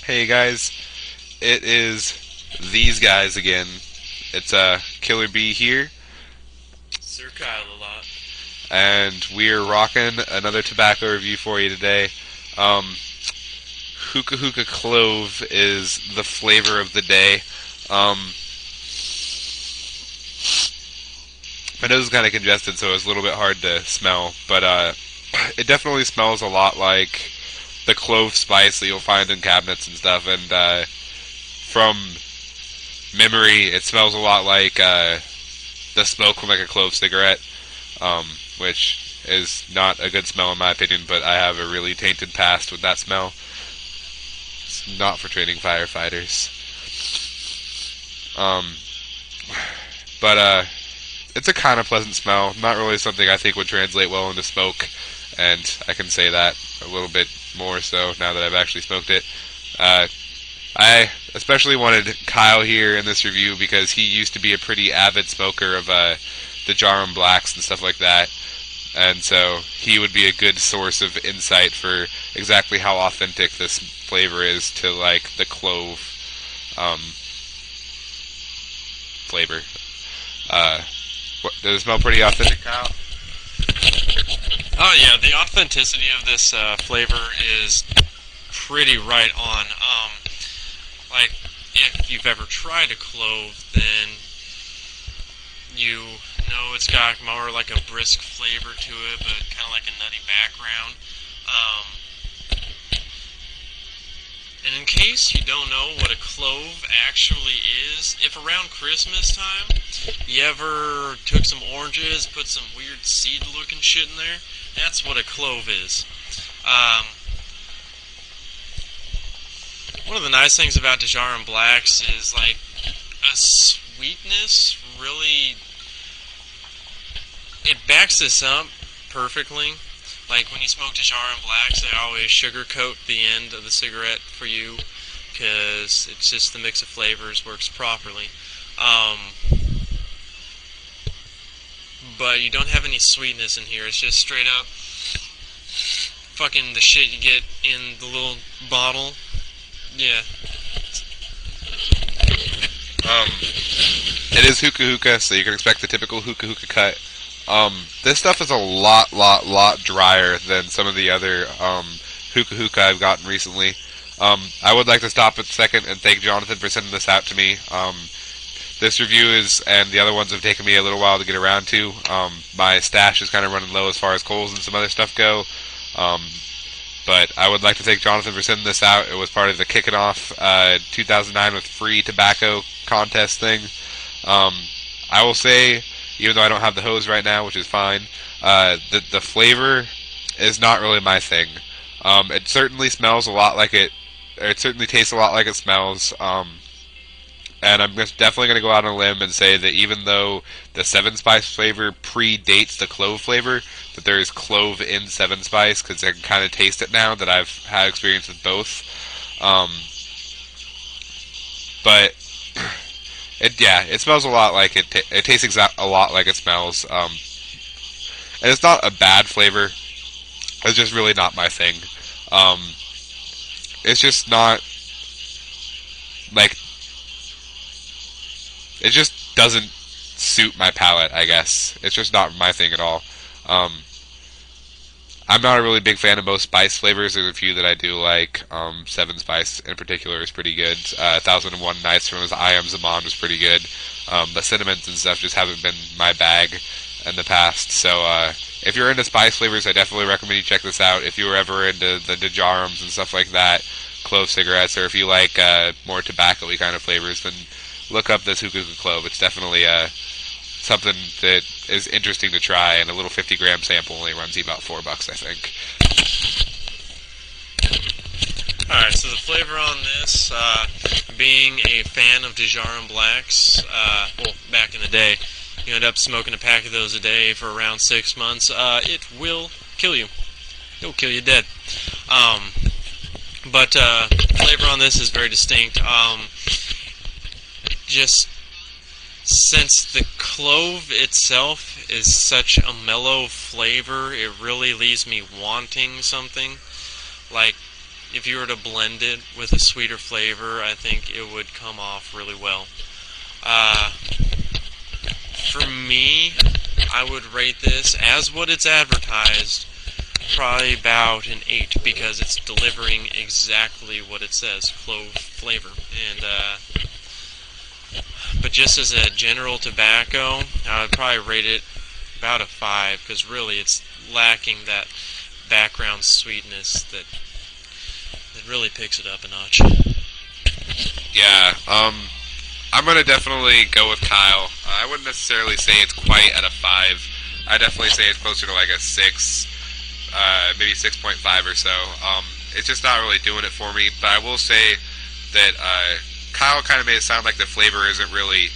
Hey guys, it is these guys again. It's Killer B here, Sir Kyle a lot. and we're rocking another tobacco review for you today. Um, Hookah-Hookah Clove is the flavor of the day. Um, my nose is kind of congested, so it's a little bit hard to smell, but it definitely smells a lot like the clove spice that you'll find in cabinets and stuff, and from memory, it smells a lot like the smoke from like a clove cigarette, which is not a good smell in my opinion, but I have a really tainted past with that smell. It's not for training firefighters. Um, but it's a kind of pleasant smell. Not really something I think would translate well into smoke, and I can say that a little bit more so now that I've actually smoked it. Uh, I especially wanted Kyle here in this review because he used to be a pretty avid smoker of the Jarum Blacks and stuff like that, and so he would be a good source of insight for exactly how authentic this flavor is to like the clove flavor. Does it smell pretty authentic, Kyle? Oh yeah, the authenticity of this flavor is pretty right on. Like if you've ever tried a clove, then you know it's got more like a brisk flavor to it, but kind of like a nutty background. And in case you don't know what a clove actually is, if around Christmas time you ever took some oranges, put some weird seed-looking shit in there, that's what a clove is. Um, One of the nice things about Dejarum Blacks is like a sweetness. Really, it backs this up perfectly. Like when you smoke Dejarum Blacks, they always sugarcoat the end of the cigarette for you because it's just the mix of flavors works properly. Um, but you don't have any sweetness in here. It's just straight up fucking the shit you get in the little bottle. Yeah. Um, it is Hookah-Hookah, so you can expect the typical Hookah-Hookah cut. This stuff is a lot drier than some of the other Hookah-Hookah I've gotten recently. I would like to stop a second and thank Jonathan for sending this out to me. This review is, and the other ones have taken me a little while to get around to. My stash is kind of running low as far as coals and some other stuff go. But I would like to thank Jonathan for sending this out. It was part of the Kicking Off 2009 with free tobacco contest thing. I will say, even though I don't have the hose right now, which is fine, the flavor is not really my thing. It certainly smells a lot like it, or it certainly tastes a lot like it smells. And I'm definitely going to go out on a limb and say that even though the 7-spice flavor predates the clove flavor, that there is clove in 7-spice, because I can kind of taste it now that I've had experience with both. But it smells a lot like it. It tastes a lot like it smells. And it's not a bad flavor. It's just really not my thing. It's just not like. It just doesn't suit my palate, I guess. It's just not my thing at all. I'm not a really big fan of most spice flavors. There's a few that I do like. 7-spice in particular is pretty good. 1001 Nights from his I Am Zaman was pretty good. But cinnamons and stuff just haven't been my bag in the past. So if you're into spice flavors, I definitely recommend you check this out. If you were ever into the Dejarums and stuff like that, clove cigarettes, or if you like more tobacco-y kind of flavors, then look up this Hookah-Hookah Clove. It's definitely something that is interesting to try, and a little 50-gram sample only runs you about $4, I think. Alright, so the flavor on this, being a fan of Dejarum Blacks, well, back in the day, you end up smoking a pack of those a day for around 6 months, it will kill you. It'll kill you dead. But flavor on this is very distinct. Just since the clove itself is such a mellow flavor, it really leaves me wanting something. Like, if you were to blend it with a sweeter flavor, I think it would come off really well. For me, I would rate this as what it's advertised, probably about an 8, because it's delivering exactly what it says, clove flavor. And but just as a general tobacco, I would probably rate it about a 5, because really it's lacking that background sweetness that really picks it up a notch. Yeah, I'm gonna definitely go with Kyle. I wouldn't necessarily say it's quite at a 5. I definitely say it's closer to like a 6, maybe 6.5 or so. It's just not really doing it for me. But I will say that Kyle kind of made it sound like the flavor isn't really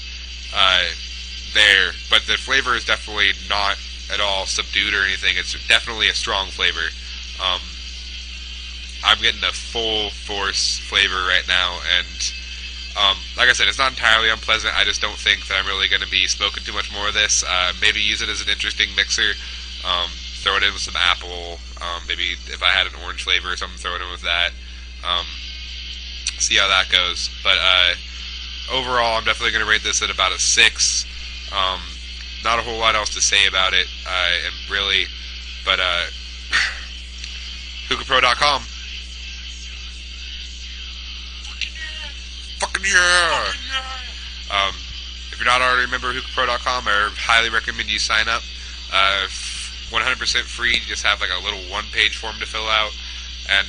there, but the flavor is definitely not at all subdued or anything. It's definitely a strong flavor. I'm getting a full force flavor right now, and like I said, it's not entirely unpleasant. I just don't think that I'm really going to be smoking too much more of this. Maybe use it as an interesting mixer. Throw it in with some apple. Maybe if I had an orange flavor or something, throw it in with that. See how that goes. But overall, I'm definitely going to rate this at about a 6. Not a whole lot else to say about it, and really, but hookahpro.com. Fucking yeah! If you're not already a member of hookahpro.com, I highly recommend you sign up. 100% free. You just have like a little one-page form to fill out, and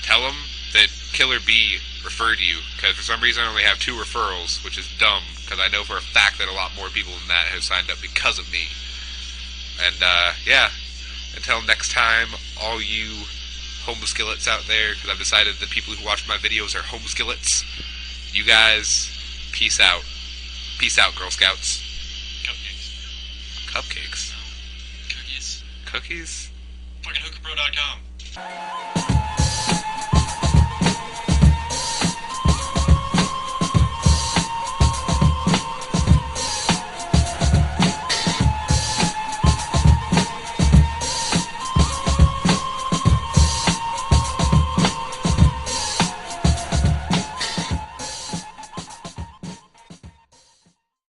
tell them that Killer B referred you, because for some reason I only have 2 referrals, which is dumb, because I know for a fact that a lot more people than that have signed up because of me. And yeah, until next time, all you home skillets out there, because I've decided that people who watch my videos are home skillets. You guys, peace out. Peace out, Girl Scouts. Cupcakes. Cupcakes? Cookies. Cookies? Fucking hookahpro.com.